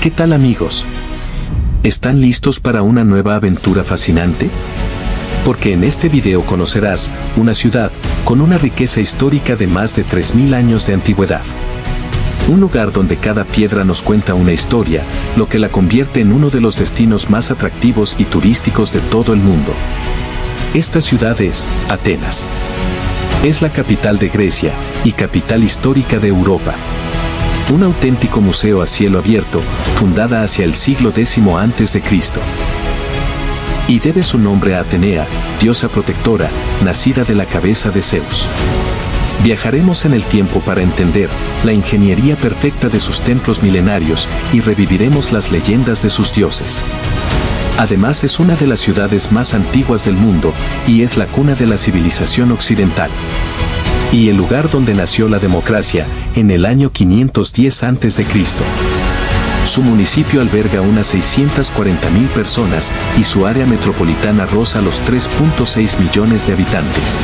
¿Qué tal, amigos? ¿Están listos para una nueva aventura fascinante? Porque en este video conocerás una ciudad con una riqueza histórica de más de 3000 años de antigüedad. Un lugar donde cada piedra nos cuenta una historia, lo que la convierte en uno de los destinos más atractivos y turísticos de todo el mundo. Esta ciudad es Atenas. Es la capital de Grecia y capital histórica de Europa. Un auténtico museo a cielo abierto, fundada hacia el siglo X a.C. Y debe su nombre a Atenea, diosa protectora, nacida de la cabeza de Zeus. Viajaremos en el tiempo para entender la ingeniería perfecta de sus templos milenarios y reviviremos las leyendas de sus dioses. Además, es una de las ciudades más antiguas del mundo y es la cuna de la civilización occidental. Y el lugar donde nació la democracia en el año 510 a.C. Su municipio alberga unas 640.000 personas y su área metropolitana roza los 3.6 millones de habitantes.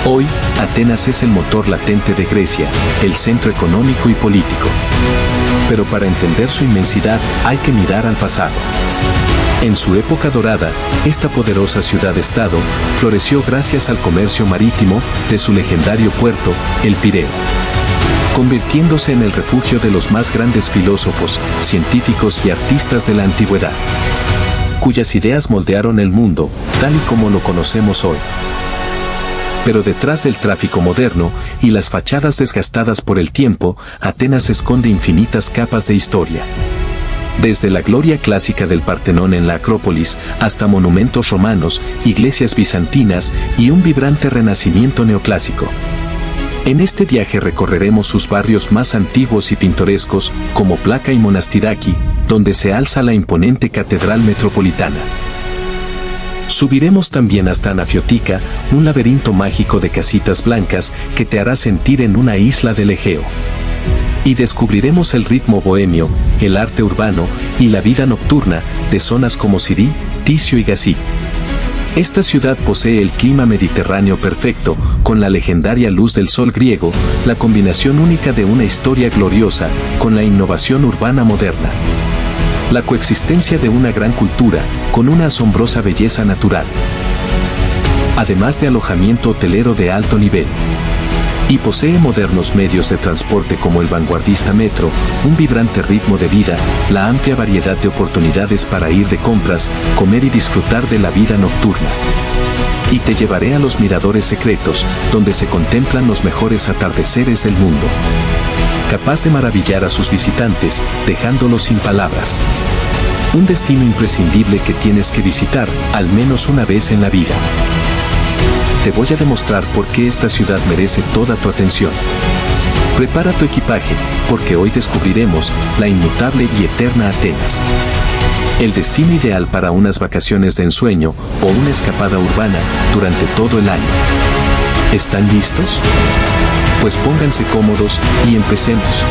Hoy, Atenas es el motor latente de Grecia, el centro económico y político. Pero para entender su inmensidad, hay que mirar al pasado. En su época dorada, esta poderosa ciudad-estado floreció gracias al comercio marítimo de su legendario puerto, el Pireo, convirtiéndose en el refugio de los más grandes filósofos, científicos y artistas de la antigüedad, cuyas ideas moldearon el mundo, tal y como lo conocemos hoy. Pero detrás del tráfico moderno y las fachadas desgastadas por el tiempo, Atenas esconde infinitas capas de historia. Desde la gloria clásica del Partenón en la Acrópolis hasta monumentos romanos, iglesias bizantinas y un vibrante renacimiento neoclásico. En este viaje recorreremos sus barrios más antiguos y pintorescos, como Plaka y Monastíraki, donde se alza la imponente catedral metropolitana. Subiremos también hasta Anafiotica, un laberinto mágico de casitas blancas que te hará sentir en una isla del Egeo. Y descubriremos el ritmo bohemio, el arte urbano y la vida nocturna de zonas como Sirí, Ticio y Gasí. Esta ciudad posee el clima mediterráneo perfecto, con la legendaria luz del sol griego, la combinación única de una historia gloriosa con la innovación urbana moderna. La coexistencia de una gran cultura con una asombrosa belleza natural. Además de alojamiento hotelero de alto nivel. Y posee modernos medios de transporte como el vanguardista metro, un vibrante ritmo de vida, la amplia variedad de oportunidades para ir de compras, comer y disfrutar de la vida nocturna. Y te llevaré a los miradores secretos, donde se contemplan los mejores atardeceres del mundo. Capaz de maravillar a sus visitantes, dejándolos sin palabras. Un destino imprescindible que tienes que visitar, al menos una vez en la vida. Te voy a demostrar por qué esta ciudad merece toda tu atención. Prepara tu equipaje, porque hoy descubriremos la inmutable y eterna Atenas. El destino ideal para unas vacaciones de ensueño o una escapada urbana durante todo el año. ¿Están listos? Pues pónganse cómodos y empecemos.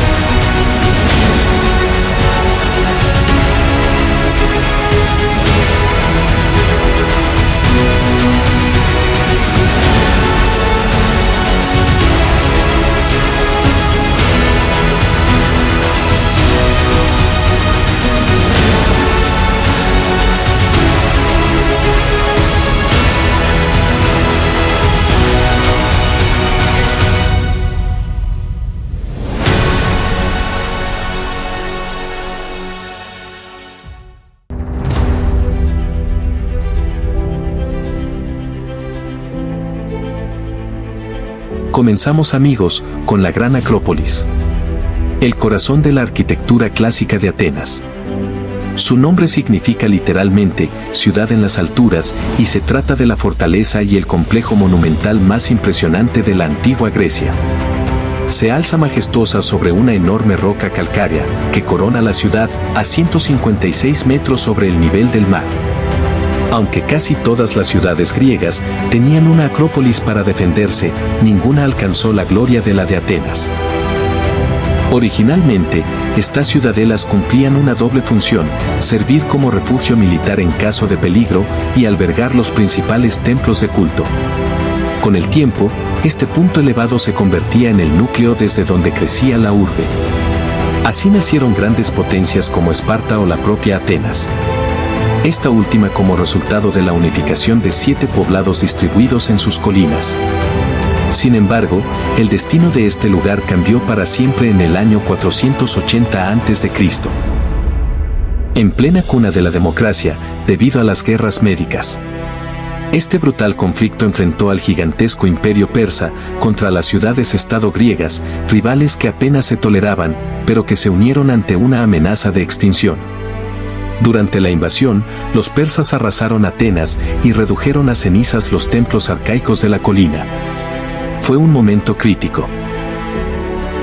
Comenzamos, amigos, con la Gran Acrópolis. El corazón de la arquitectura clásica de Atenas. Su nombre significa literalmente ciudad en las alturas y se trata de la fortaleza y el complejo monumental más impresionante de la antigua Grecia. Se alza majestuosa sobre una enorme roca calcárea que corona la ciudad a 156 metros sobre el nivel del mar. Aunque casi todas las ciudades griegas tenían una acrópolis para defenderse, ninguna alcanzó la gloria de la de Atenas. Originalmente, estas ciudadelas cumplían una doble función: servir como refugio militar en caso de peligro y albergar los principales templos de culto. Con el tiempo, este punto elevado se convertía en el núcleo desde donde crecía la urbe. Así nacieron grandes potencias como Esparta o la propia Atenas. Esta última como resultado de la unificación de 7 poblados distribuidos en sus colinas. Sin embargo, el destino de este lugar cambió para siempre en el año 480 a.C. En plena cuna de la democracia, debido a las guerras médicas. Este brutal conflicto enfrentó al gigantesco imperio persa contra las ciudades-estado griegas, rivales que apenas se toleraban, pero que se unieron ante una amenaza de extinción. Durante la invasión, los persas arrasaron Atenas y redujeron a cenizas los templos arcaicos de la colina. Fue un momento crítico.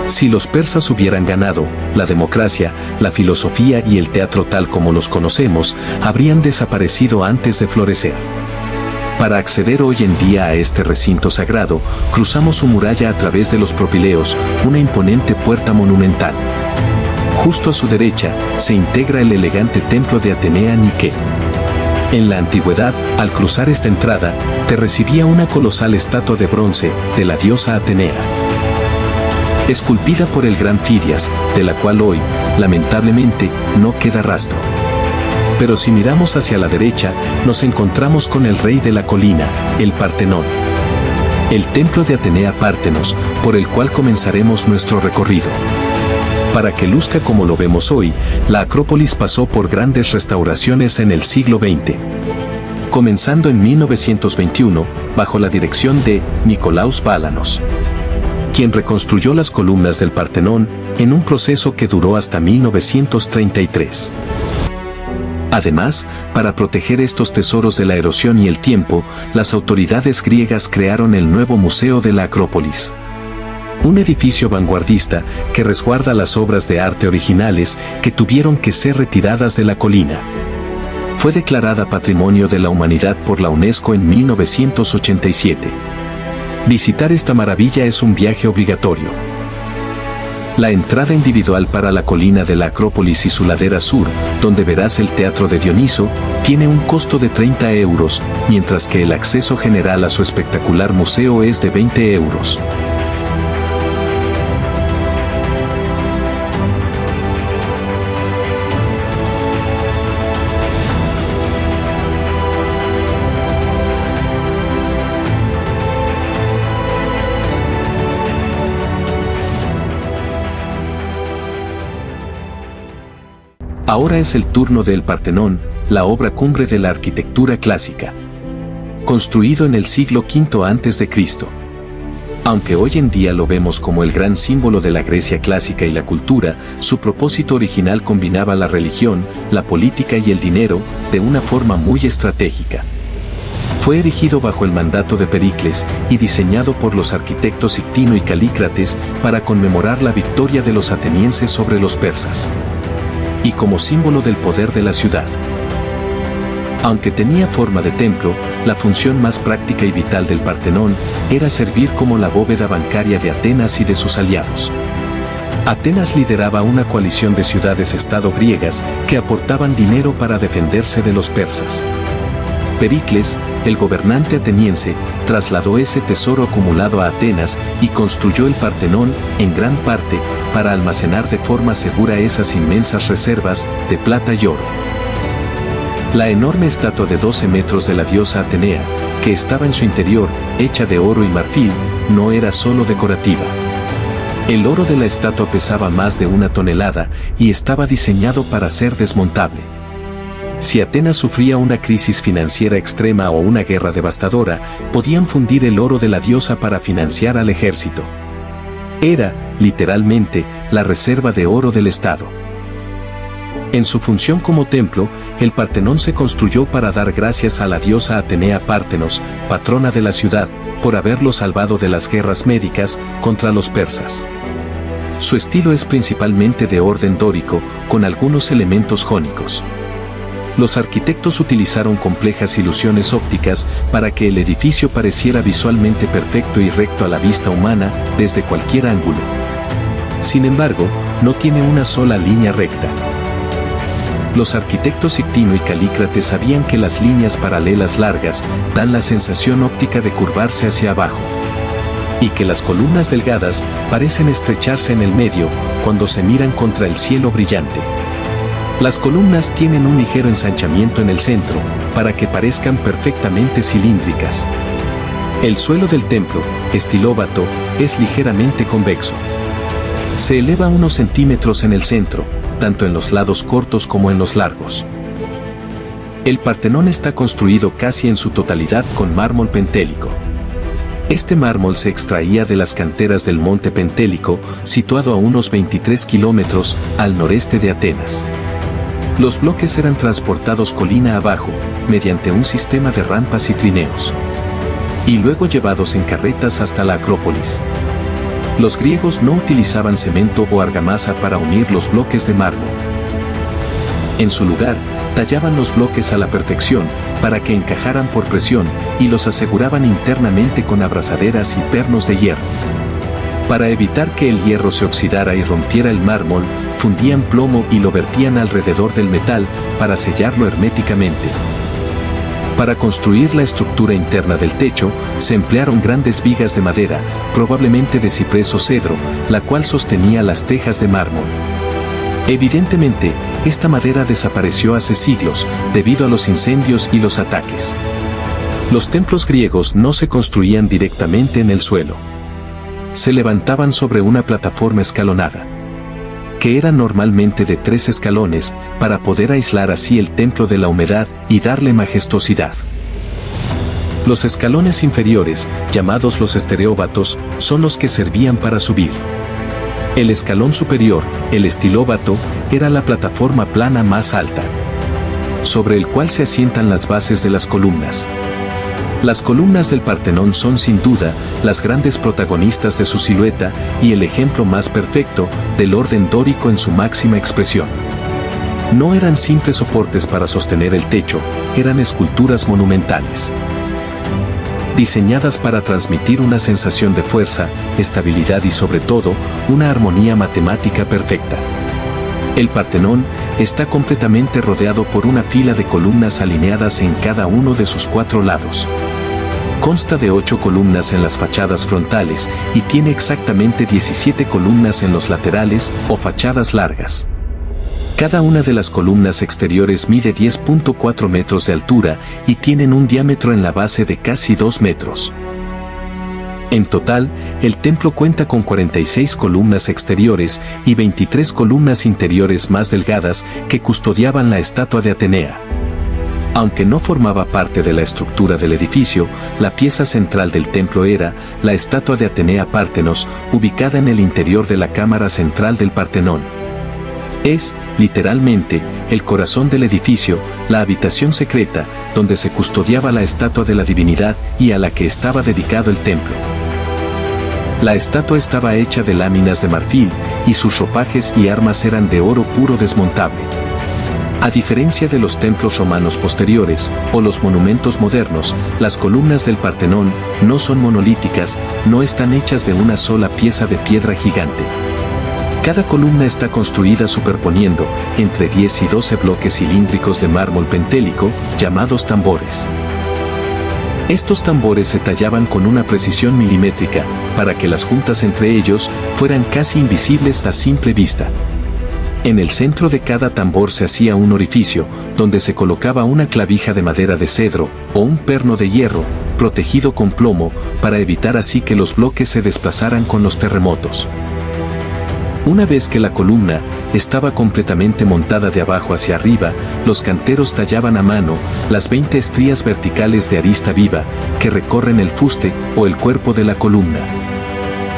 Si los persas hubieran ganado, la democracia, la filosofía y el teatro tal como los conocemos, habrían desaparecido antes de florecer. Para acceder hoy en día a este recinto sagrado, cruzamos su muralla a través de los propileos, una imponente puerta monumental. Justo a su derecha, se integra el elegante templo de Atenea Nike. En la antigüedad, al cruzar esta entrada, te recibía una colosal estatua de bronce de la diosa Atenea, esculpida por el gran Fidias, de la cual hoy, lamentablemente, no queda rastro. Pero si miramos hacia la derecha, nos encontramos con el rey de la colina, el Partenón. El templo de Atenea Pártenos, por el cual comenzaremos nuestro recorrido. Para que luzca como lo vemos hoy, la Acrópolis pasó por grandes restauraciones en el siglo XX. Comenzando en 1921, bajo la dirección de Nicolaus Balanos, quien reconstruyó las columnas del Partenón en un proceso que duró hasta 1933. Además, para proteger estos tesoros de la erosión y el tiempo, las autoridades griegas crearon el nuevo Museo de la Acrópolis. Un edificio vanguardista que resguarda las obras de arte originales que tuvieron que ser retiradas de la colina. Fue declarada Patrimonio de la Humanidad por la UNESCO en 1987. Visitar esta maravilla es un viaje obligatorio. La entrada individual para la colina de la Acrópolis y su ladera sur, donde verás el Teatro de Dioniso, tiene un costo de 30 euros, mientras que el acceso general a su espectacular museo es de 20 euros. Ahora es el turno del Partenón, la obra cumbre de la arquitectura clásica. Construido en el siglo V a.C. Aunque hoy en día lo vemos como el gran símbolo de la Grecia clásica y la cultura, su propósito original combinaba la religión, la política y el dinero, de una forma muy estratégica. Fue erigido bajo el mandato de Pericles y diseñado por los arquitectos Sictino y Calícrates para conmemorar la victoria de los atenienses sobre los persas. Y como símbolo del poder de la ciudad. Aunque tenía forma de templo, la función más práctica y vital del Partenón era servir como la bóveda bancaria de Atenas y de sus aliados. Atenas lideraba una coalición de ciudades-estado griegas que aportaban dinero para defenderse de los persas. Pericles, el gobernante ateniense, trasladó ese tesoro acumulado a Atenas y construyó el Partenón, en gran parte, para almacenar de forma segura esas inmensas reservas de plata y oro. La enorme estatua de 12 metros de la diosa Atenea, que estaba en su interior, hecha de oro y marfil, no era solo decorativa. El oro de la estatua pesaba más de 1 tonelada y estaba diseñado para ser desmontable. Si Atenas sufría una crisis financiera extrema o una guerra devastadora, podían fundir el oro de la diosa para financiar al ejército. Era, literalmente, la reserva de oro del Estado. En su función como templo, el Partenón se construyó para dar gracias a la diosa Atenea Pártenos, patrona de la ciudad, por haberlo salvado de las guerras médicas contra los persas. Su estilo es principalmente de orden dórico, con algunos elementos jónicos. Los arquitectos utilizaron complejas ilusiones ópticas para que el edificio pareciera visualmente perfecto y recto a la vista humana desde cualquier ángulo. Sin embargo, no tiene una sola línea recta. Los arquitectos Sictino y Calícrates sabían que las líneas paralelas largas dan la sensación óptica de curvarse hacia abajo. y que las columnas delgadas parecen estrecharse en el medio cuando se miran contra el cielo brillante. Las columnas tienen un ligero ensanchamiento en el centro, para que parezcan perfectamente cilíndricas. El suelo del templo, estilóbato, es ligeramente convexo. Se eleva unos centímetros en el centro, tanto en los lados cortos como en los largos. El Partenón está construido casi en su totalidad con mármol pentélico. Este mármol se extraía de las canteras del Monte Pentélico, situado a unos 23 kilómetros al noreste de Atenas. Los bloques eran transportados colina abajo, mediante un sistema de rampas y trineos, y luego llevados en carretas hasta la Acrópolis. Los griegos no utilizaban cemento o argamasa para unir los bloques de mármol. En su lugar, tallaban los bloques a la perfección, para que encajaran por presión, y los aseguraban internamente con abrazaderas y pernos de hierro. Para evitar que el hierro se oxidara y rompiera el mármol, fundían plomo y lo vertían alrededor del metal, para sellarlo herméticamente. Para construir la estructura interna del techo, se emplearon grandes vigas de madera, probablemente de ciprés o cedro, la cual sostenía las tejas de mármol. Evidentemente, esta madera desapareció hace siglos, debido a los incendios y los ataques. Los templos griegos no se construían directamente en el suelo. Se levantaban sobre una plataforma escalonada, que era normalmente de 3 escalones, para poder aislar así el templo de la humedad y darle majestuosidad. Los escalones inferiores, llamados los estereóbatos, son los que servían para subir. El escalón superior, el estilóbato, era la plataforma plana más alta, sobre el cual se asientan las bases de las columnas. Las columnas del Partenón son sin duda las grandes protagonistas de su silueta y el ejemplo más perfecto del orden dórico en su máxima expresión. No eran simples soportes para sostener el techo, eran esculturas monumentales, diseñadas para transmitir una sensación de fuerza, estabilidad y sobre todo, una armonía matemática perfecta. El Partenón está completamente rodeado por una fila de columnas alineadas en cada uno de sus 4 lados. Consta de 8 columnas en las fachadas frontales y tiene exactamente 17 columnas en los laterales o fachadas largas. Cada una de las columnas exteriores mide 10.4 metros de altura y tienen un diámetro en la base de casi 2 metros. En total, el templo cuenta con 46 columnas exteriores y 23 columnas interiores más delgadas que custodiaban la estatua de Atenea. Aunque no formaba parte de la estructura del edificio, la pieza central del templo era la estatua de Atenea Partenos, ubicada en el interior de la cámara central del Partenón. Es, literalmente, el corazón del edificio, la habitación secreta, donde se custodiaba la estatua de la divinidad y a la que estaba dedicado el templo. La estatua estaba hecha de láminas de marfil, y sus ropajes y armas eran de oro puro desmontable. A diferencia de los templos romanos posteriores, o los monumentos modernos, las columnas del Partenón no son monolíticas, no están hechas de una sola pieza de piedra gigante. Cada columna está construida superponiendo entre 10 y 12 bloques cilíndricos de mármol pentélico, llamados tambores. Estos tambores se tallaban con una precisión milimétrica, para que las juntas entre ellos fueran casi invisibles a simple vista. En el centro de cada tambor se hacía un orificio, donde se colocaba una clavija de madera de cedro, o un perno de hierro, protegido con plomo, para evitar así que los bloques se desplazaran con los terremotos. Una vez que la columna estaba completamente montada de abajo hacia arriba, los canteros tallaban a mano las 20 estrías verticales de arista viva, que recorren el fuste o el cuerpo de la columna.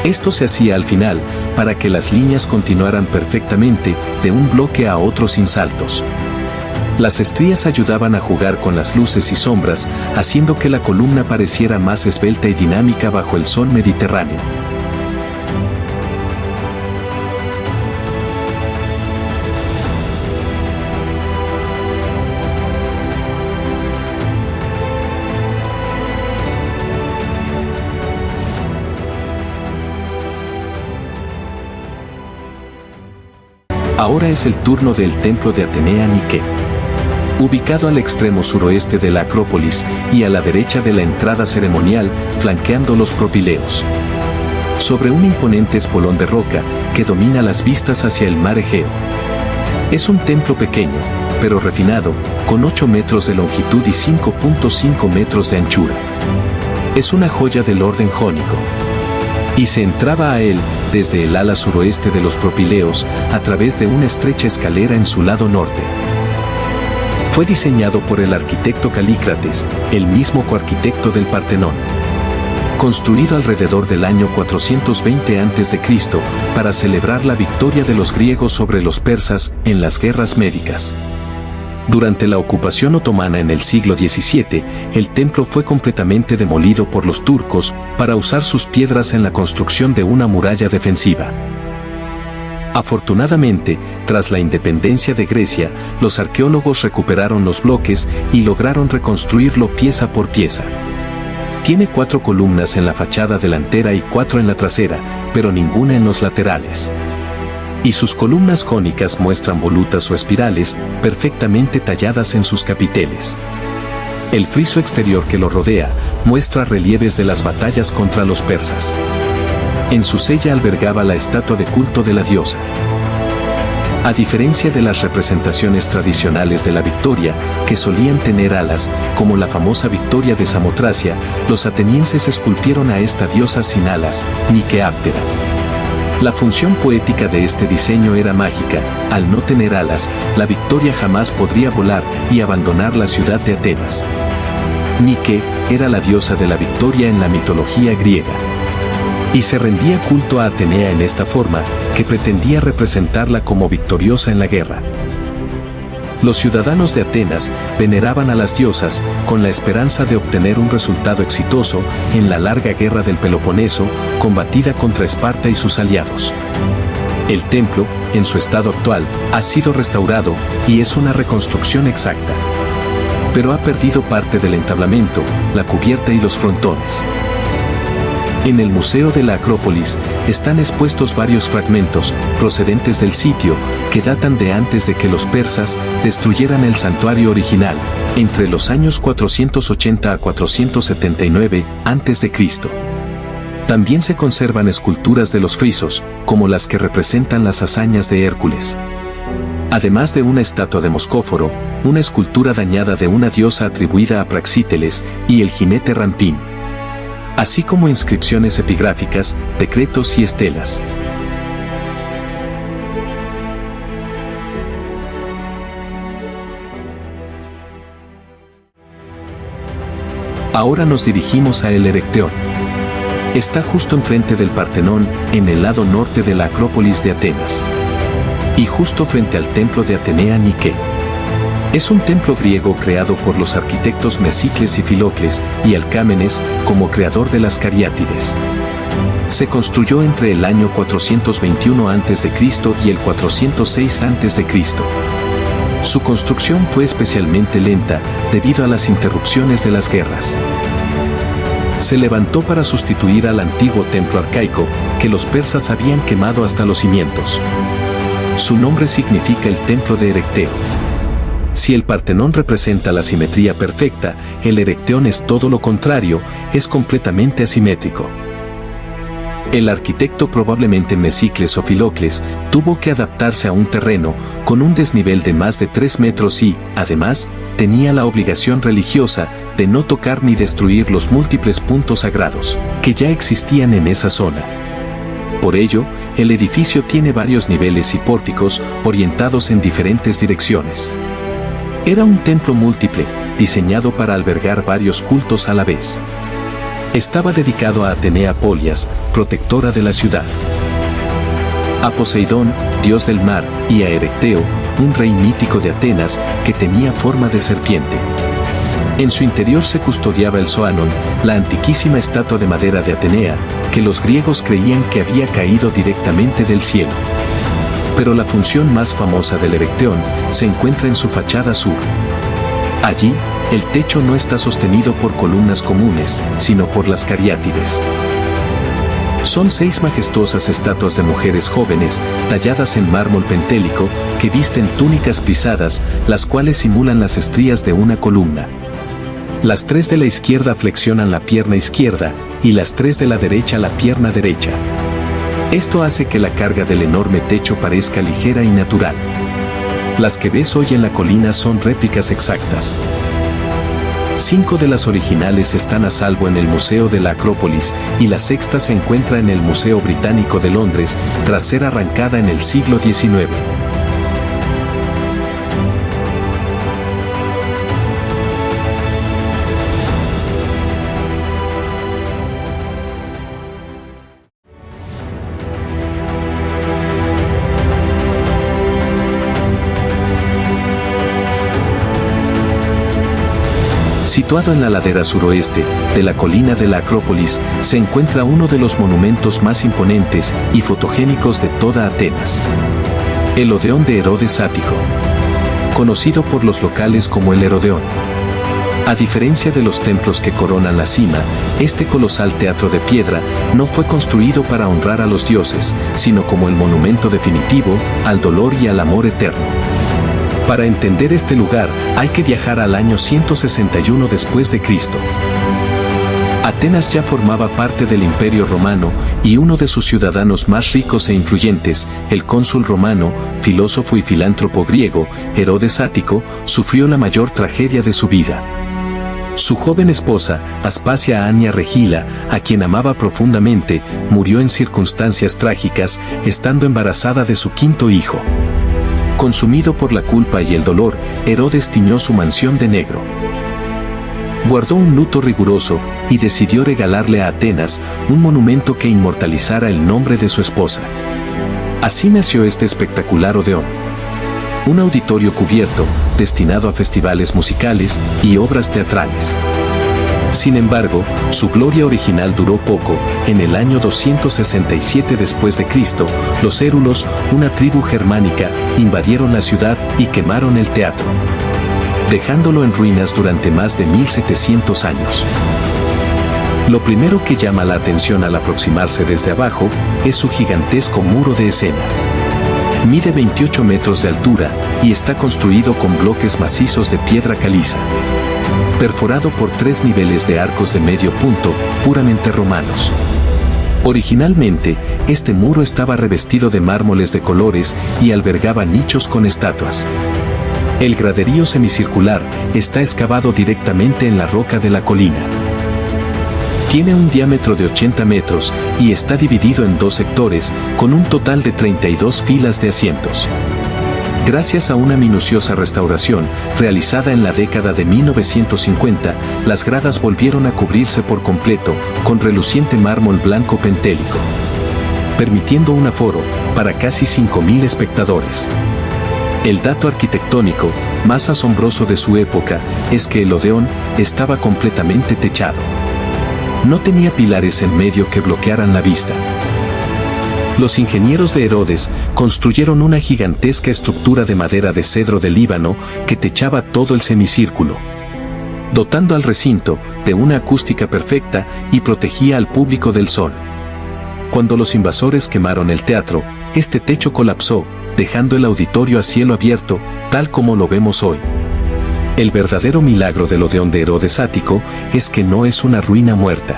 Esto se hacía al final, para que las líneas continuaran perfectamente de un bloque a otro sin saltos. Las estrías ayudaban a jugar con las luces y sombras, haciendo que la columna pareciera más esbelta y dinámica bajo el sol mediterráneo. Ahora es el turno del templo de Atenea Nike. Ubicado al extremo suroeste de la Acrópolis y a la derecha de la entrada ceremonial, flanqueando los propileos. sobre un imponente espolón de roca que domina las vistas hacia el mar Egeo. Es un templo pequeño, pero refinado, con 8 metros de longitud y 5.5 metros de anchura. Es una joya del orden jónico. Y se entraba a él, desde el ala suroeste de los Propileos, a través de una estrecha escalera en su lado norte. Fue diseñado por el arquitecto Calícrates, el mismo coarquitecto del Partenón. Construido alrededor del año 420 a.C. para celebrar la victoria de los griegos sobre los persas en las guerras médicas. Durante la ocupación otomana en el siglo XVII, el templo fue completamente demolido por los turcos para usar sus piedras en la construcción de una muralla defensiva. Afortunadamente, tras la independencia de Grecia, los arqueólogos recuperaron los bloques y lograron reconstruirlo pieza por pieza. Tiene 4 columnas en la fachada delantera y 4 en la trasera, pero ninguna en los laterales. Y sus columnas jónicas muestran volutas o espirales, perfectamente talladas en sus capiteles. El friso exterior que lo rodea muestra relieves de las batallas contra los persas. En su sella albergaba la estatua de culto de la diosa. A diferencia de las representaciones tradicionales de la Victoria, que solían tener alas, como la famosa Victoria de Samotracia, los atenienses esculpieron a esta diosa sin alas, Nikeáptera. La función poética de este diseño era mágica. Al no tener alas, la Victoria jamás podría volar y abandonar la ciudad de Atenas. Nike era la diosa de la victoria en la mitología griega. Y se rendía culto a Atenea en esta forma, que pretendía representarla como victoriosa en la guerra. Los ciudadanos de Atenas veneraban a las diosas con la esperanza de obtener un resultado exitoso en la larga guerra del Peloponeso, combatida contra Esparta y sus aliados. El templo, en su estado actual, ha sido restaurado y es una reconstrucción exacta. Pero ha perdido parte del entablamento, la cubierta y los frontones. En el Museo de la Acrópolis están expuestos varios fragmentos procedentes del sitio que datan de antes de que los persas destruyeran el santuario original, entre los años 480 a 479 a.C. También se conservan esculturas de los frisos, como las que representan las hazañas de Hércules. Además de una estatua de Moscóforo, una escultura dañada de una diosa atribuida a Praxíteles y el jinete Rampín, así como inscripciones epigráficas, decretos y estelas. Ahora nos dirigimos a el Erecteón. Está justo enfrente del Partenón, en el lado norte de la Acrópolis de Atenas. Y justo frente al templo de Atenea Nike. Es un templo griego creado por los arquitectos Mesicles y Filocles, y Alcámenes, como creador de las cariátides. Se construyó entre el año 421 a.C. y el 406 a.C. Su construcción fue especialmente lenta, debido a las interrupciones de las guerras. Se levantó para sustituir al antiguo templo arcaico, que los persas habían quemado hasta los cimientos. Su nombre significa el templo de Erecteo. Si el Partenón representa la simetría perfecta, el Erecteón es todo lo contrario, es completamente asimétrico. El arquitecto, probablemente Mesicles o Filocles, tuvo que adaptarse a un terreno con un desnivel de más de 3 metros y, además, tenía la obligación religiosa de no tocar ni destruir los múltiples puntos sagrados que ya existían en esa zona. Por ello, el edificio tiene varios niveles y pórticos orientados en diferentes direcciones. Era un templo múltiple, diseñado para albergar varios cultos a la vez. Estaba dedicado a Atenea Polias, protectora de la ciudad, a Poseidón, dios del mar, y a Erecteo, un rey mítico de Atenas que tenía forma de serpiente. En su interior se custodiaba el Zoanon, la antiquísima estatua de madera de Atenea, que los griegos creían que había caído directamente del cielo. Pero la función más famosa del Erecteón se encuentra en su fachada sur. Allí, el techo no está sostenido por columnas comunes, sino por las cariátides. Son 6 majestuosas estatuas de mujeres jóvenes, talladas en mármol pentélico, que visten túnicas pisadas, las cuales simulan las estrías de una columna. Las 3 de la izquierda flexionan la pierna izquierda y las 3 de la derecha la pierna derecha. Esto hace que la carga del enorme techo parezca ligera y natural. Las que ves hoy en la colina son réplicas exactas. 5 de las originales están a salvo en el Museo de la Acrópolis y la sexta se encuentra en el Museo Británico de Londres, tras ser arrancada en el siglo XIX. Situado en la ladera suroeste de la colina de la Acrópolis, se encuentra uno de los monumentos más imponentes y fotogénicos de toda Atenas. El Odeón de Herodes Ático, conocido por los locales como el Herodeón. A diferencia de los templos que coronan la cima, este colosal teatro de piedra no fue construido para honrar a los dioses, sino como el monumento definitivo al dolor y al amor eterno. Para entender este lugar, hay que viajar al año 161 después de Cristo. Atenas ya formaba parte del Imperio Romano y uno de sus ciudadanos más ricos e influyentes, el cónsul romano, filósofo y filántropo griego, Herodes Ático, sufrió la mayor tragedia de su vida. Su joven esposa, Aspasia Ania Regila, a quien amaba profundamente, murió en circunstancias trágicas, estando embarazada de su quinto hijo. Consumido por la culpa y el dolor, Herodes tiñó su mansión de negro. Guardó un luto riguroso y decidió regalarle a Atenas un monumento que inmortalizara el nombre de su esposa. Así nació este espectacular Odeón. Un auditorio cubierto, destinado a festivales musicales y obras teatrales. Sin embargo, su gloria original duró poco. En el año 267 después de Cristo, los érulos, una tribu germánica, invadieron la ciudad y quemaron el teatro, dejándolo en ruinas durante más de 1700 años. Lo primero que llama la atención al aproximarse desde abajo es su gigantesco muro de escena. Mide 28 metros de altura y está construido con bloques macizos de piedra caliza, perforado por 3 niveles de arcos de medio punto, puramente romanos. Originalmente, este muro estaba revestido de mármoles de colores y albergaba nichos con estatuas. El graderío semicircular está excavado directamente en la roca de la colina. Tiene un diámetro de 80 metros y está dividido en 2 sectores, con un total de 32 filas de asientos. Gracias a una minuciosa restauración, realizada en la década de 1950, las gradas volvieron a cubrirse por completo, con reluciente mármol blanco pentélico, permitiendo un aforo para casi 5.000 espectadores. El dato arquitectónico más asombroso de su época es que el Odeón estaba completamente techado. No tenía pilares en medio que bloquearan la vista. Los ingenieros de Herodes construyeron una gigantesca estructura de madera de cedro del Líbano que techaba todo el semicírculo, dotando al recinto de una acústica perfecta y protegía al público del sol. Cuando los invasores quemaron el teatro, este techo colapsó, dejando el auditorio a cielo abierto, tal como lo vemos hoy. El verdadero milagro del Odeón de Herodes Ático es que no es una ruina muerta.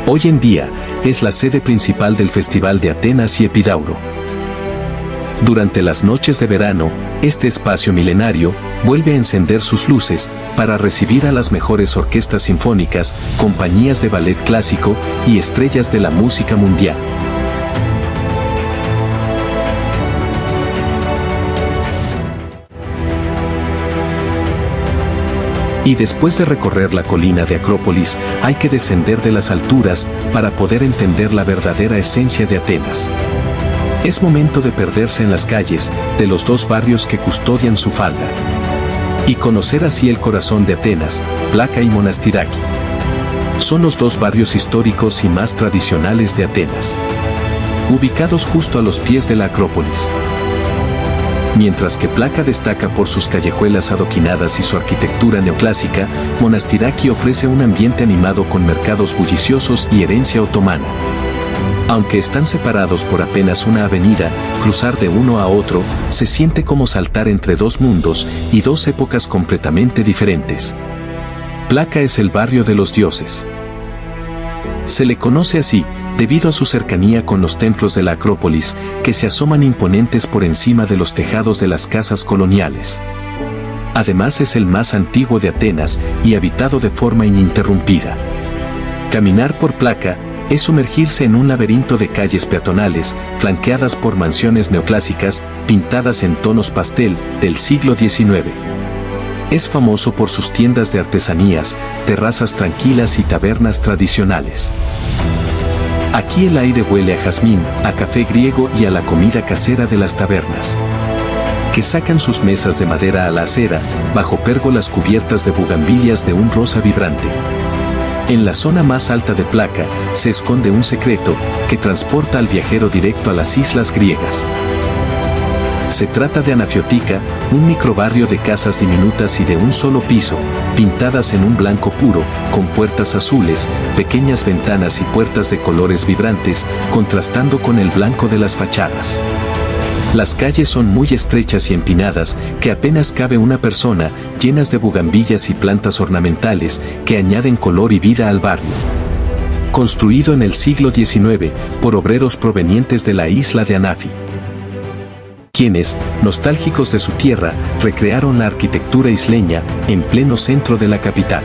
Hoy en día, es la sede principal del Festival de Atenas y Epidauro. Durante las noches de verano, este espacio milenario vuelve a encender sus luces para recibir a las mejores orquestas sinfónicas, compañías de ballet clásico y estrellas de la música mundial. Y después de recorrer la colina de Acrópolis, hay que descender de las alturas para poder entender la verdadera esencia de Atenas. Es momento de perderse en las calles de los 2 barrios que custodian su falda y conocer así el corazón de Atenas, Plaka y Monastiraki. Son los 2 barrios históricos y más tradicionales de Atenas, ubicados justo a los pies de la Acrópolis. Mientras que Plaka destaca por sus callejuelas adoquinadas y su arquitectura neoclásica, Monastiraki ofrece un ambiente animado con mercados bulliciosos y herencia otomana. Aunque están separados por apenas una avenida, cruzar de uno a otro se siente como saltar entre 2 mundos y 2 épocas completamente diferentes. Placa es el barrio de los dioses. Se le conoce así, debido a su cercanía con los templos de la Acrópolis, que se asoman imponentes por encima de los tejados de las casas coloniales. Además es el más antiguo de Atenas y habitado de forma ininterrumpida. Caminar por Placa es sumergirse en un laberinto de calles peatonales, flanqueadas por mansiones neoclásicas, pintadas en tonos pastel, del siglo XIX. Es famoso por sus tiendas de artesanías, terrazas tranquilas y tabernas tradicionales. Aquí el aire huele a jazmín, a café griego y a la comida casera de las tabernas, que sacan sus mesas de madera a la acera, bajo pérgolas cubiertas de bugambilias de un rosa vibrante. En la zona más alta de Placa, se esconde un secreto, que transporta al viajero directo a las islas griegas. Se trata de Anafiotika, un microbarrio de casas diminutas y de un solo piso, pintadas en un blanco puro, con puertas azules, pequeñas ventanas y puertas de colores vibrantes, contrastando con el blanco de las fachadas. Las calles son muy estrechas y empinadas, que apenas cabe una persona, llenas de bugambillas y plantas ornamentales, que añaden color y vida al barrio. Construido en el siglo XIX, por obreros provenientes de la isla de Anafi, quienes, nostálgicos de su tierra, recrearon la arquitectura isleña, en pleno centro de la capital.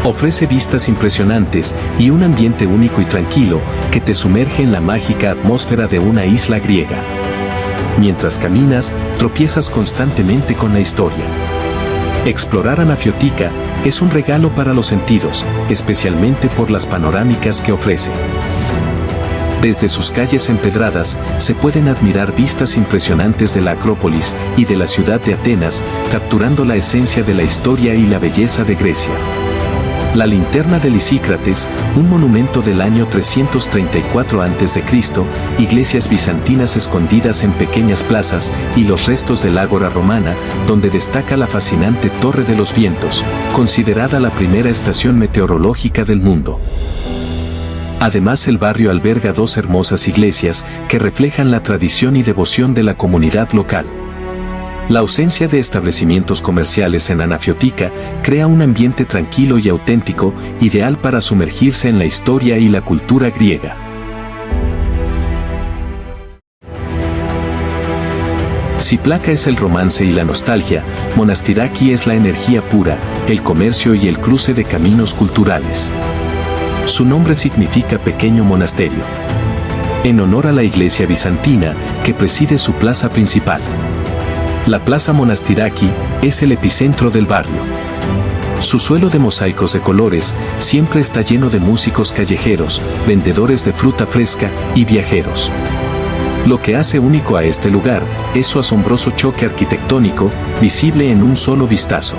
Ofrece vistas impresionantes y un ambiente único y tranquilo, que te sumerge en la mágica atmósfera de una isla griega. Mientras caminas, tropiezas constantemente con la historia. Explorar Anafiotika es un regalo para los sentidos, especialmente por las panorámicas que ofrece. Desde sus calles empedradas, se pueden admirar vistas impresionantes de la Acrópolis y de la ciudad de Atenas, capturando la esencia de la historia y la belleza de Grecia. La linterna de Lisícrates, un monumento del año 334 a.C., iglesias bizantinas escondidas en pequeñas plazas y los restos del ágora romana, donde destaca la fascinante Torre de los Vientos, considerada la primera estación meteorológica del mundo. Además, el barrio alberga dos hermosas iglesias que reflejan la tradición y devoción de la comunidad local. La ausencia de establecimientos comerciales en Anafiotika crea un ambiente tranquilo y auténtico, ideal para sumergirse en la historia y la cultura griega. Si Placa es el romance y la nostalgia, Monastiraki es la energía pura, el comercio y el cruce de caminos culturales. Su nombre significa pequeño monasterio, en honor a la iglesia bizantina, que preside su plaza principal. La plaza Monastiraki es el epicentro del barrio. Su suelo de mosaicos de colores siempre está lleno de músicos callejeros, vendedores de fruta fresca y viajeros. Lo que hace único a este lugar es su asombroso choque arquitectónico, visible en un solo vistazo.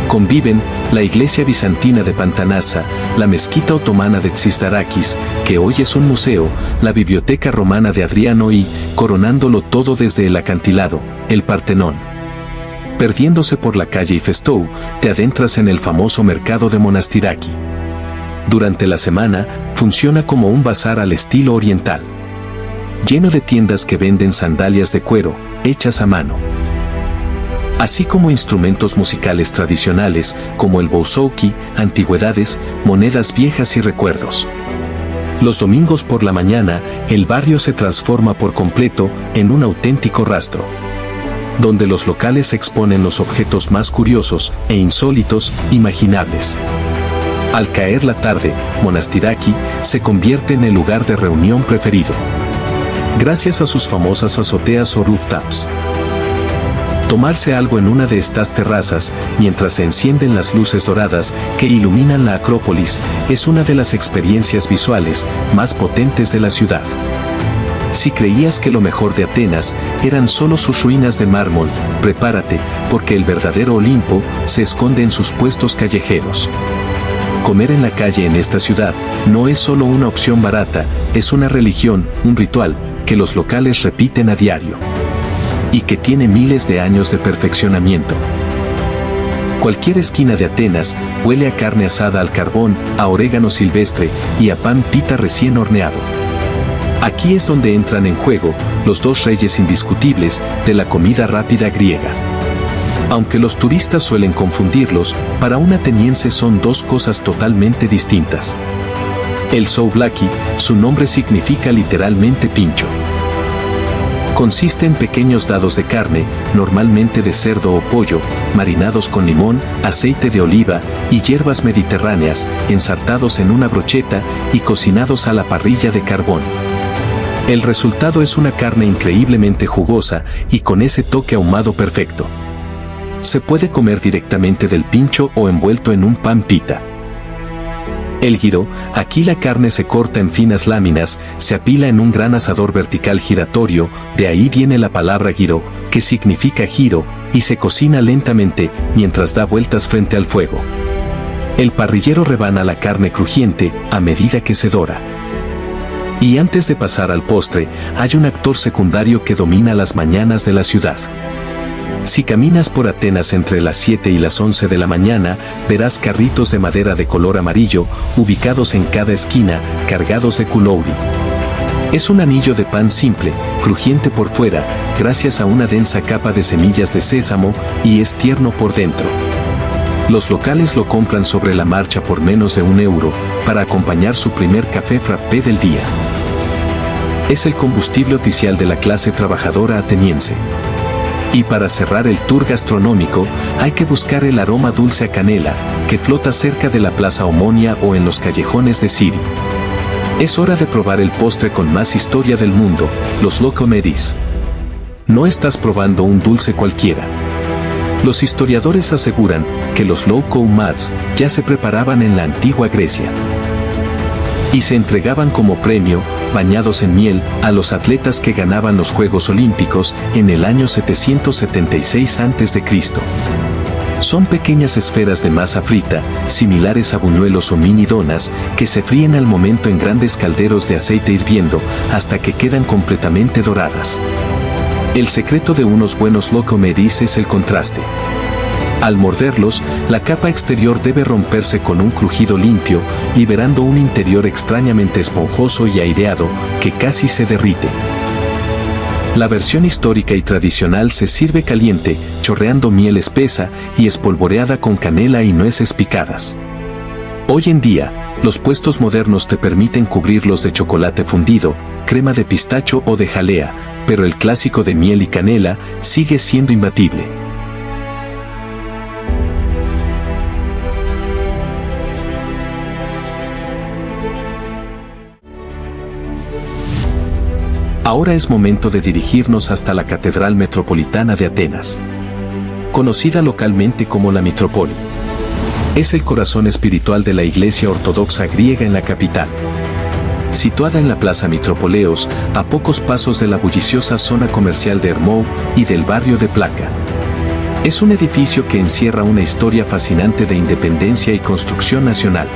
Conviven la iglesia bizantina de Pantanassa, la mezquita otomana de Xistarakis, que hoy es un museo, la biblioteca romana de Adriano y, coronándolo todo desde el acantilado, el Partenón. Perdiéndose por la calle Ifestou, te adentras en el famoso mercado de Monastiraki. Durante la semana, funciona como un bazar al estilo oriental, lleno de tiendas que venden sandalias de cuero, hechas a mano, así como instrumentos musicales tradicionales, como el bouzouki, antigüedades, monedas viejas y recuerdos. Los domingos por la mañana, el barrio se transforma por completo en un auténtico rastro, donde los locales exponen los objetos más curiosos e insólitos imaginables. Al caer la tarde, Monastiraki se convierte en el lugar de reunión preferido, gracias a sus famosas azoteas o rooftops. Tomarse algo en una de estas terrazas, mientras se encienden las luces doradas que iluminan la Acrópolis, es una de las experiencias visuales más potentes de la ciudad. Si creías que lo mejor de Atenas eran solo sus ruinas de mármol, prepárate, porque el verdadero Olimpo se esconde en sus puestos callejeros. Comer en la calle en esta ciudad no es solo una opción barata, es una religión, un ritual, que los locales repiten a diario, y que tiene miles de años de perfeccionamiento. Cualquier esquina de Atenas huele a carne asada al carbón, a orégano silvestre y a pan pita recién horneado. Aquí es donde entran en juego los dos reyes indiscutibles de la comida rápida griega: Aunque los turistas suelen confundirlos, para un ateniense son dos cosas totalmente distintas. El souvlaki, su nombre significa literalmente pincho. Consiste en pequeños dados de carne, normalmente de cerdo o pollo, marinados con limón, aceite de oliva y hierbas mediterráneas, ensartados en una brocheta y cocinados a la parrilla de carbón. El resultado es una carne increíblemente jugosa y con ese toque ahumado perfecto. Se puede comer directamente del pincho o envuelto en un pan pita. El gyro, aquí la carne se corta en finas láminas, se apila en un gran asador vertical giratorio, de ahí viene la palabra gyro, que significa giro, y se cocina lentamente, mientras da vueltas frente al fuego. El parrillero rebana la carne crujiente, a medida que se dora. Y antes de pasar al postre, hay un actor secundario que domina las mañanas de la ciudad. Si caminas por Atenas entre las 7 y las 11 de la mañana, verás carritos de madera de color amarillo, ubicados en cada esquina, cargados de koulouri. Es un anillo de pan simple, crujiente por fuera, gracias a una densa capa de semillas de sésamo, y es tierno por dentro. Los locales lo compran sobre la marcha por menos de €1, para acompañar su primer café frappé del día. Es el combustible oficial de la clase trabajadora ateniense. Y para cerrar el tour gastronómico, hay que buscar el aroma dulce a canela, que flota cerca de la plaza Omonia o en los callejones de Siri. Es hora de probar el postre con más historia del mundo, los loukoumedis. No estás probando un dulce cualquiera. Los historiadores aseguran que los loukoumads ya se preparaban en la antigua Grecia y se entregaban como premio, bañados en miel, a los atletas que ganaban los Juegos Olímpicos en el año 776 a.C. Son pequeñas esferas de masa frita, similares a buñuelos o mini donas, que se fríen al momento en grandes calderos de aceite hirviendo, hasta que quedan completamente doradas. El secreto de unos buenos loukoumedis es el contraste. Al morderlos, la capa exterior debe romperse con un crujido limpio, liberando un interior extrañamente esponjoso y aireado, que casi se derrite. La versión histórica y tradicional se sirve caliente, chorreando miel espesa y espolvoreada con canela y nueces picadas. Hoy en día, los puestos modernos te permiten cubrirlos de chocolate fundido, crema de pistacho o de jalea, pero el clásico de miel y canela sigue siendo imbatible. Ahora es momento de dirigirnos hasta la Catedral Metropolitana de Atenas, conocida localmente como la Mitrópoli. Es el corazón espiritual de la Iglesia Ortodoxa griega en la capital. Situada en la Plaza Mitropoleos, a pocos pasos de la bulliciosa zona comercial de Hermou y del barrio de Plaka. Es un edificio que encierra una historia fascinante de independencia y construcción nacional.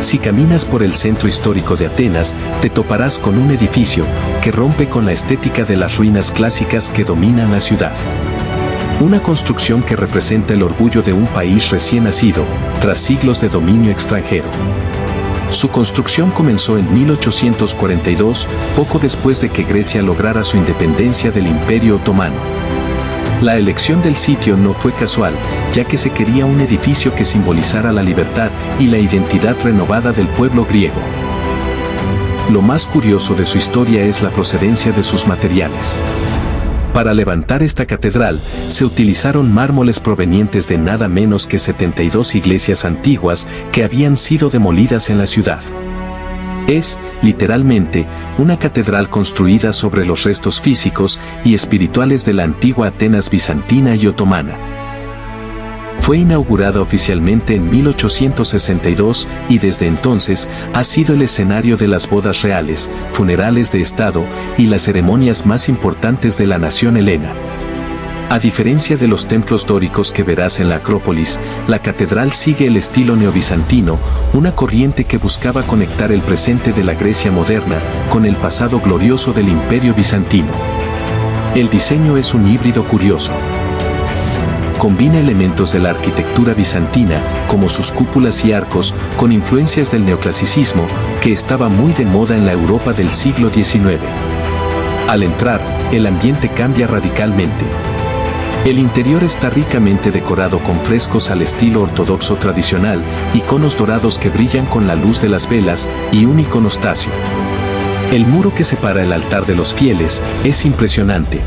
Si caminas por el centro histórico de Atenas, te toparás con un edificio que rompe con la estética de las ruinas clásicas que dominan la ciudad. Una construcción que representa el orgullo de un país recién nacido, tras siglos de dominio extranjero. Su construcción comenzó en 1842, poco después de que Grecia lograra su independencia del Imperio Otomano. La elección del sitio no fue casual, ya que se quería un edificio que simbolizara la libertad y la identidad renovada del pueblo griego. Lo más curioso de su historia es la procedencia de sus materiales. Para levantar esta catedral, se utilizaron mármoles provenientes de nada menos que 72 iglesias antiguas que habían sido demolidas en la ciudad. Es, literalmente, una catedral construida sobre los restos físicos y espirituales de la antigua Atenas bizantina y otomana. Fue inaugurada oficialmente en 1862 y desde entonces ha sido el escenario de las bodas reales, funerales de Estado y las ceremonias más importantes de la nación helena. A diferencia de los templos dóricos que verás en la Acrópolis, la catedral sigue el estilo neobizantino, una corriente que buscaba conectar el presente de la Grecia moderna con el pasado glorioso del Imperio bizantino. El diseño es un híbrido curioso. Combina elementos de la arquitectura bizantina, como sus cúpulas y arcos, con influencias del neoclasicismo, que estaba muy de moda en la Europa del siglo XIX. Al entrar, el ambiente cambia radicalmente. El interior está ricamente decorado con frescos al estilo ortodoxo tradicional, iconos dorados que brillan con la luz de las velas y un iconostasio. El muro que separa el altar de los fieles es impresionante.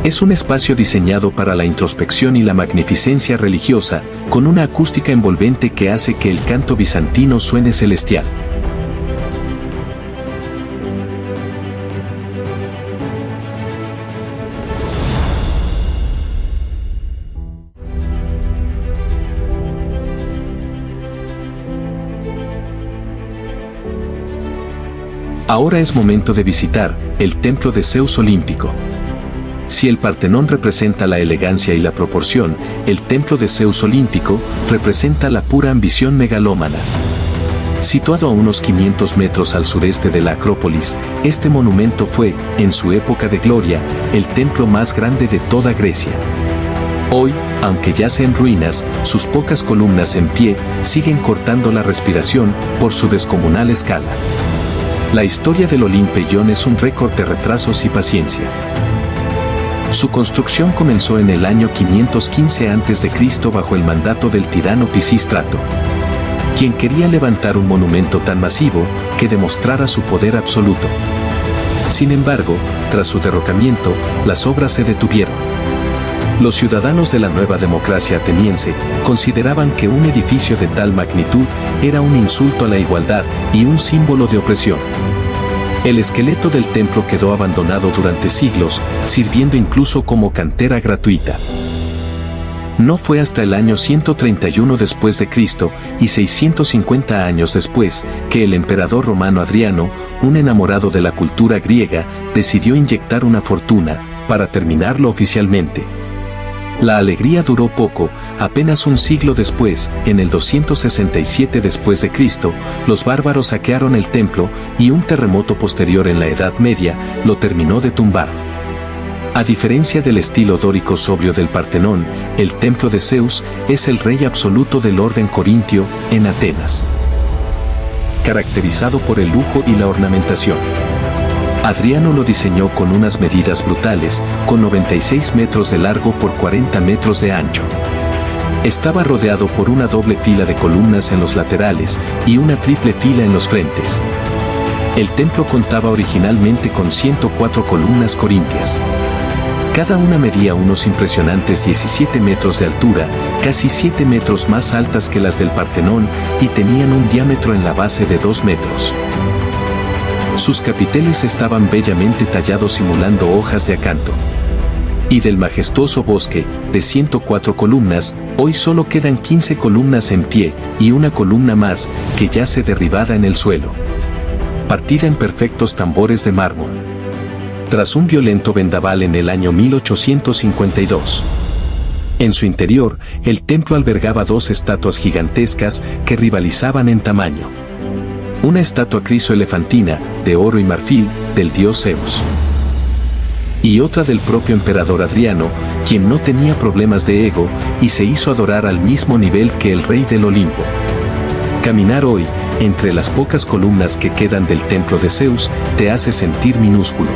Es un espacio diseñado para la introspección y la magnificencia religiosa, con una acústica envolvente que hace que el canto bizantino suene celestial. Ahora es momento de visitar el templo de Zeus olímpico. Si el Partenón representa la elegancia y la proporción, el templo de Zeus olímpico representa la pura ambición megalómana. Situado a unos 500 metros al sureste de la Acrópolis, este monumento fue, en su época de gloria, el templo más grande de toda Grecia. Hoy, aunque yace en ruinas, sus pocas columnas en pie siguen cortando la respiración por su descomunal escala. La historia del Olimpeion es un récord de retrasos y paciencia. Su construcción comenzó en el año 515 a.C. bajo el mandato del tirano Pisístrato, quien quería levantar un monumento tan masivo que demostrara su poder absoluto. Sin embargo, tras su derrocamiento, las obras se detuvieron. Los ciudadanos de la nueva democracia ateniense consideraban que un edificio de tal magnitud era un insulto a la igualdad y un símbolo de opresión. El esqueleto del templo quedó abandonado durante siglos, sirviendo incluso como cantera gratuita. No fue hasta el año 131 después de Cristo y 650 años después que el emperador romano Adriano, un enamorado de la cultura griega, decidió inyectar una fortuna para terminarlo oficialmente. La alegría duró poco, apenas un siglo después, en el 267 después de Cristo, los bárbaros saquearon el templo y un terremoto posterior en la Edad Media lo terminó de tumbar. A diferencia del estilo dórico sobrio del Partenón, el templo de Zeus es el rey absoluto del orden corintio en Atenas, caracterizado por el lujo y la ornamentación. Adriano lo diseñó con unas medidas brutales, con 96 metros de largo por 40 metros de ancho. Estaba rodeado por una doble fila de columnas en los laterales y una triple fila en los frentes. El templo contaba originalmente con 104 columnas corintias. Cada una medía unos impresionantes 17 metros de altura, casi 7 metros más altas que las del Partenón, y tenían un diámetro en la base de 2 metros. Sus capiteles estaban bellamente tallados simulando hojas de acanto. Y del majestuoso bosque, de 104 columnas, hoy solo quedan 15 columnas en pie y una columna más que yace derribada en el suelo, partida en perfectos tambores de mármol, tras un violento vendaval en el año 1852. En su interior, el templo albergaba 2 estatuas gigantescas que rivalizaban en tamaño. Una estatua criso-elefantina, de oro y marfil, del dios Zeus. Y otra del propio emperador Adriano, quien no tenía problemas de ego y se hizo adorar al mismo nivel que el rey del Olimpo. Caminar hoy, entre las pocas columnas que quedan del templo de Zeus, te hace sentir minúsculo.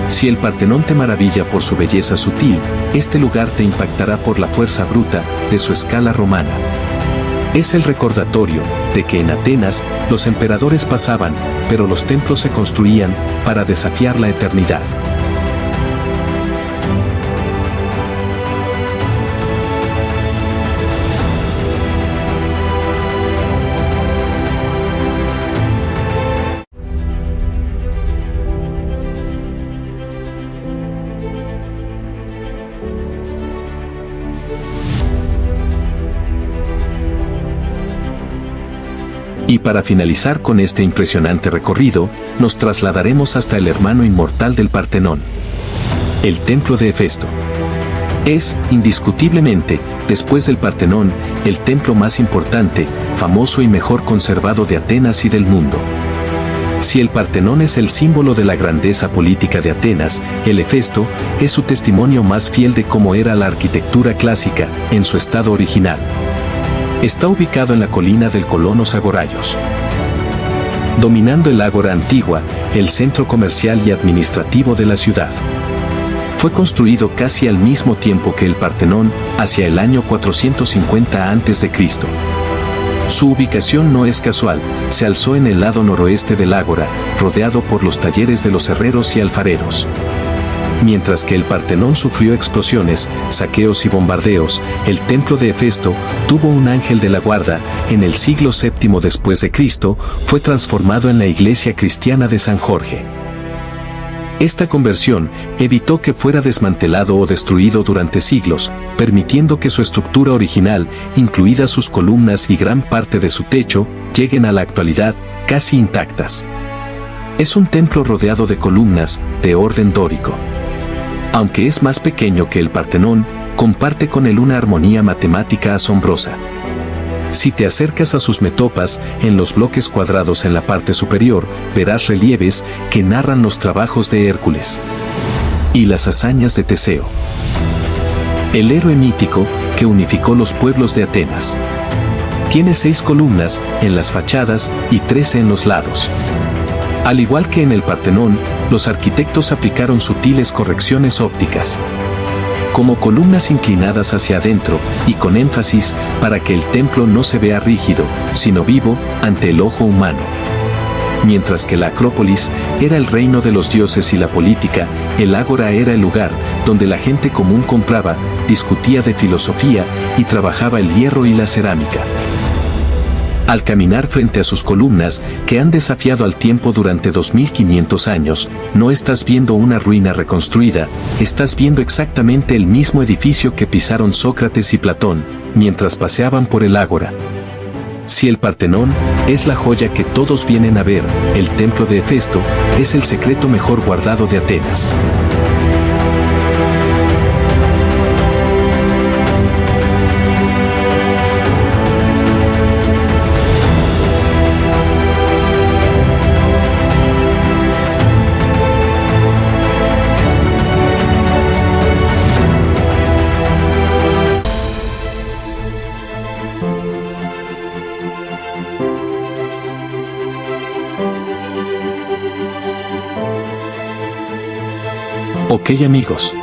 Si el Partenón te maravilla por su belleza sutil, este lugar te impactará por la fuerza bruta de su escala romana. Es el recordatorio de que en Atenas los emperadores pasaban, pero los templos se construían para desafiar la eternidad. Y para finalizar con este impresionante recorrido, nos trasladaremos hasta el hermano inmortal del Partenón, el templo de Hefesto. Es, indiscutiblemente, después del Partenón, el templo más importante, famoso y mejor conservado de Atenas y del mundo. Si el Partenón es el símbolo de la grandeza política de Atenas, el Hefesto es su testimonio más fiel de cómo era la arquitectura clásica en su estado original. Está ubicado en la colina del Colonos Agoraios, dominando el Ágora Antigua, el centro comercial y administrativo de la ciudad. fue construido casi al mismo tiempo que el Partenón, hacia el año 450 a.C. Su ubicación no es casual, se alzó en el lado noroeste del ágora, rodeado por los talleres de los herreros y alfareros. Mientras que el Partenón sufrió explosiones, saqueos y bombardeos, el templo de Hefesto tuvo un ángel de la guarda. En el siglo VII después de Cristo, fue transformado en la iglesia cristiana de San Jorge. Esta conversión evitó que fuera desmantelado o destruido durante siglos, permitiendo que su estructura original, incluidas sus columnas y gran parte de su techo, lleguen a la actualidad, casi intactas. Es un templo rodeado de columnas, de orden dórico. Aunque es más pequeño que el Partenón, comparte con él una armonía matemática asombrosa. Si te acercas a sus metopas, en los bloques cuadrados en la parte superior, verás relieves que narran los trabajos de Hércules y las hazañas de Teseo, el héroe mítico que unificó los pueblos de Atenas. Tiene 6 columnas en las fachadas y 13 en los lados. Al igual que en el Partenón, los arquitectos aplicaron sutiles correcciones ópticas, como columnas inclinadas hacia adentro, y con énfasis, para que el templo no se vea rígido, sino vivo, ante el ojo humano. Mientras que la Acrópolis era el reino de los dioses y la política, el ágora era el lugar donde la gente común compraba, discutía de filosofía y trabajaba el hierro y la cerámica. Al caminar frente a sus columnas, que han desafiado al tiempo durante 2500 años, no estás viendo una ruina reconstruida, estás viendo exactamente el mismo edificio que pisaron Sócrates y Platón, mientras paseaban por el ágora. Si el Partenón es la joya que todos vienen a ver, el templo de Hefesto es el secreto mejor guardado de Atenas. Ok amigos,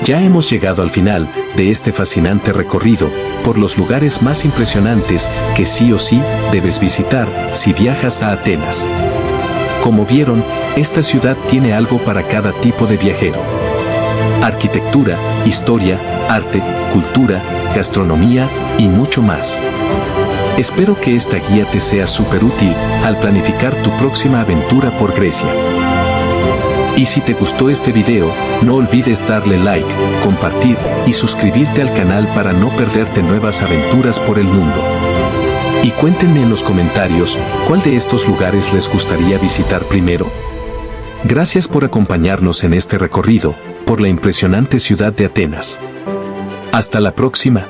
ya hemos llegado al final de este fascinante recorrido por los lugares más impresionantes que sí o sí debes visitar si viajas a Atenas. Como vieron, esta ciudad tiene algo para cada tipo de viajero. Arquitectura, historia, arte, cultura, gastronomía y mucho más. Espero que esta guía te sea súper útil al planificar tu próxima aventura por Grecia. Y si te gustó este video, no olvides darle like, compartir y suscribirte al canal para no perderte nuevas aventuras por el mundo. Y cuéntenme en los comentarios, ¿cuál de estos lugares les gustaría visitar primero? Gracias por acompañarnos en este recorrido por la impresionante ciudad de Atenas. Hasta la próxima.